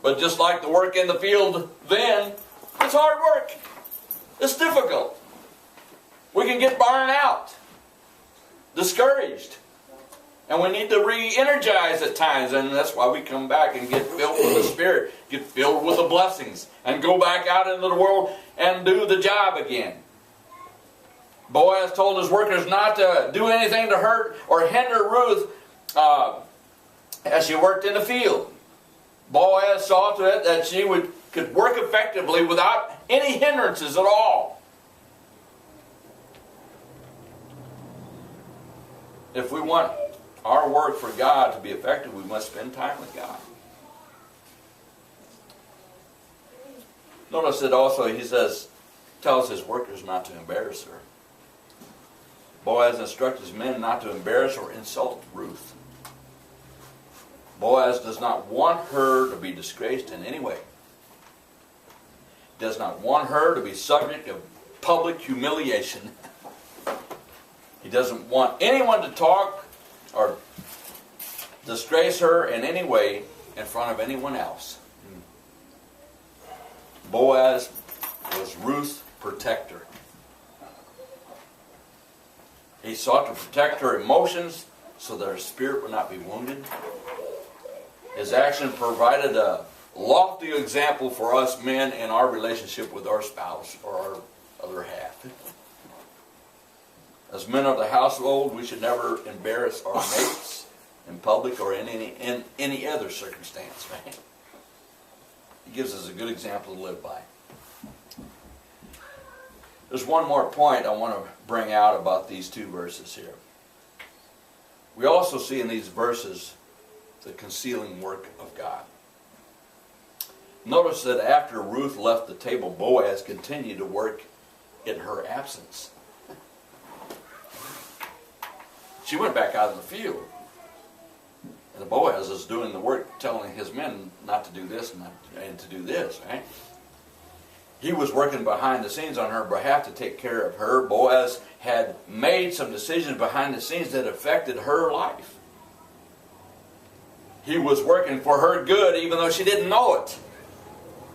But just like the work in the field then, it's hard work. It's difficult. We can get burned out, discouraged. And we need to re-energize at times. And that's why we come back and get filled with the Spirit, get filled with the blessings, and go back out into the world and do the job again. Boaz told his workers not to do anything to hurt or hinder Ruth as she worked in the field. Boaz saw to it that she could work effectively without any hindrances at all. If we want our work for God to be effective, we must spend time with God. Notice that also he tells his workers not to embarrass her. Boaz instructs his men not to embarrass or insult Ruth. Boaz does not want her to be disgraced in any way. He does not want her to be subject of public humiliation. He doesn't want anyone to talk or disgrace her in any way in front of anyone else. Boaz was Ruth's protector. He sought to protect her emotions so that her spirit would not be wounded. His action provided a lofty example for us men in our relationship with our spouse or our other half. As men of the household, we should never embarrass our mates in public or in any other circumstance. Right? He gives us a good example to live by. There's one more point I want to bring out about these two verses here. We also see in these verses the concealing work of God. Notice that after Ruth left the table, Boaz continued to work in her absence. She went back out in the field. And Boaz is doing the work, telling his men not to do this and to do this, right? He was working behind the scenes on her behalf to take care of her. Boaz had made some decisions behind the scenes that affected her life. He was working for her good even though she didn't know it.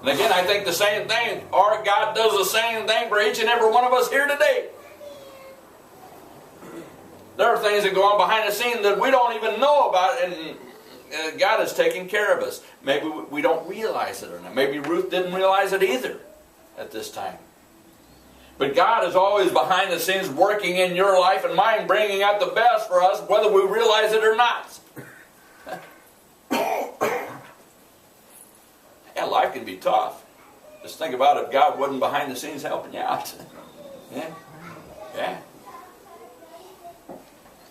And again, I think the same thing. Our God does the same thing for each and every one of us here today. There are things that go on behind the scenes that we don't even know about, and God is taking care of us. Maybe we don't realize it or not. Maybe Ruth didn't realize it either at this time. But God is always behind the scenes working in your life and mine, bringing out the best for us, whether we realize it or not. Yeah, life can be tough. Just think about if God wasn't behind the scenes helping you out. Yeah.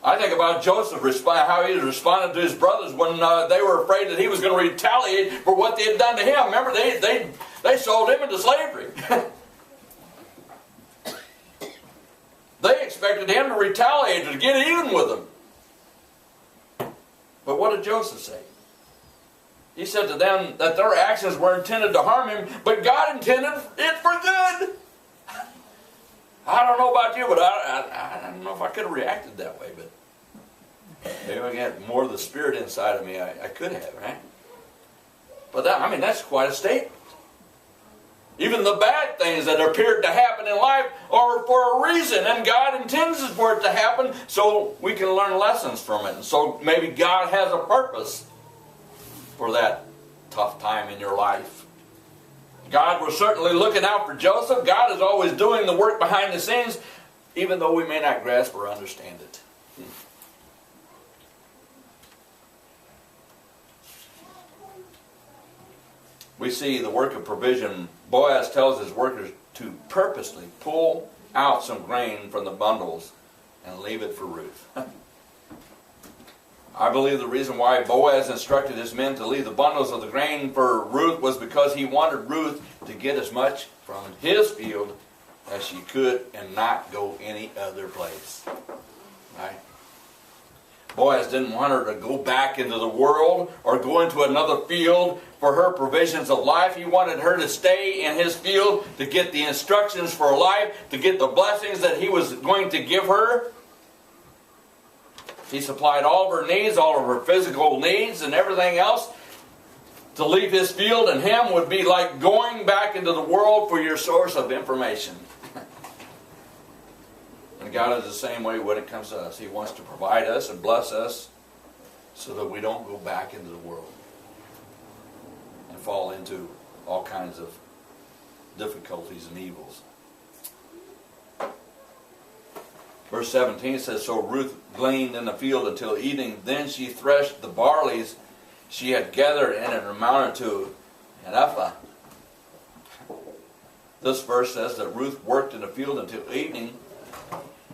I think about Joseph, how he responded to his brothers when they were afraid that he was going to retaliate for what they had done to him. Remember, they sold him into slavery. They expected him to retaliate, to get even with them. But what did Joseph say? He said to them that their actions were intended to harm him, but God intended it for good. I don't know about you, but I don't know if I could have reacted that way, but maybe I had more of the Spirit inside of me. I could have, right? But that's quite a statement. Even the bad things that appeared to happen in life are for a reason, and God intends for it to happen so we can learn lessons from it. And so maybe God has a purpose for that tough time in your life. God was certainly looking out for Joseph. God is always doing the work behind the scenes, even though we may not grasp or understand it. We see the work of provision. Boaz tells his workers to purposely pull out some grain from the bundles and leave it for Ruth. I believe the reason why Boaz instructed his men to leave the bundles of the grain for Ruth was because he wanted Ruth to get as much from his field as she could and not go any other place. Right? Boaz didn't want her to go back into the world or go into another field for her provisions of life. He wanted her to stay in his field to get the instructions for life, to get the blessings that he was going to give her. He supplied all of her needs, all of her physical needs and everything else. To leave his field and him would be like going back into the world for your source of information. And God is the same way when it comes to us. He wants to provide us and bless us so that we don't go back into the world and fall into all kinds of difficulties and evils. Verse 17 says, so Ruth gleaned in the field until evening. Then she threshed the barleys she had gathered, and it amounted to an ephah. This verse says that Ruth worked in the field until evening,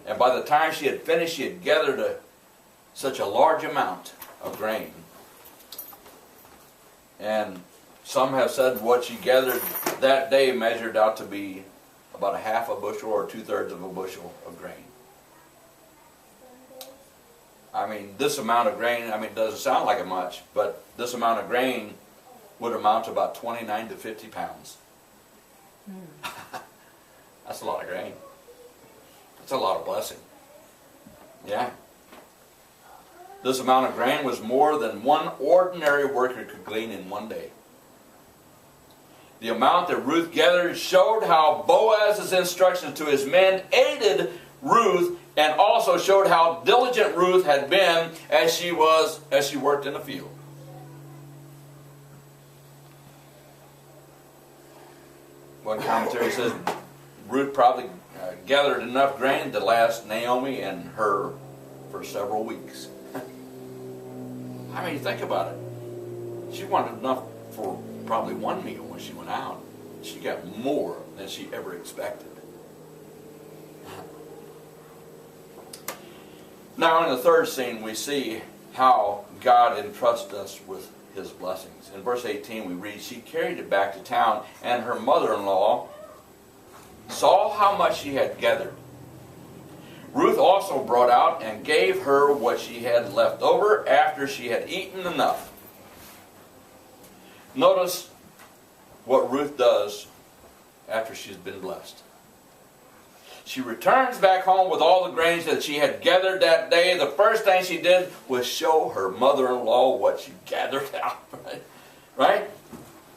and by the time she had finished, she had gathered such a large amount of grain. And some have said what she gathered that day measured out to be about a half a bushel or 2/3 of a bushel of grain. I mean, this amount of grain, it doesn't sound like it much, but this amount of grain would amount to about 29 to 50 pounds. That's a lot of grain. That's a lot of blessing. Yeah. This amount of grain was more than one ordinary worker could glean in one day. The amount that Ruth gathered showed how Boaz's instructions to his men aided Ruth, and also showed how diligent Ruth had been as she worked in the field. One commentary says Ruth probably gathered enough grain to last Naomi and her for several weeks. Think about it. She wanted enough for probably one meal when she went out. She got more than she ever expected. Now in the third scene we see how God entrusts us with his blessings. In verse 18 we read, she carried it back to town, and her mother-in-law saw how much she had gathered. Ruth also brought out and gave her what she had left over after she had eaten enough. Notice what Ruth does after she's been blessed. She returns back home with all the grains that she had gathered that day. The first thing she did was show her mother-in-law what she gathered out. Right?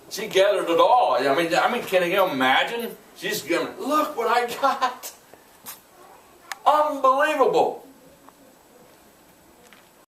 She gathered it all. Can you imagine? She's going, look what I got. Unbelievable.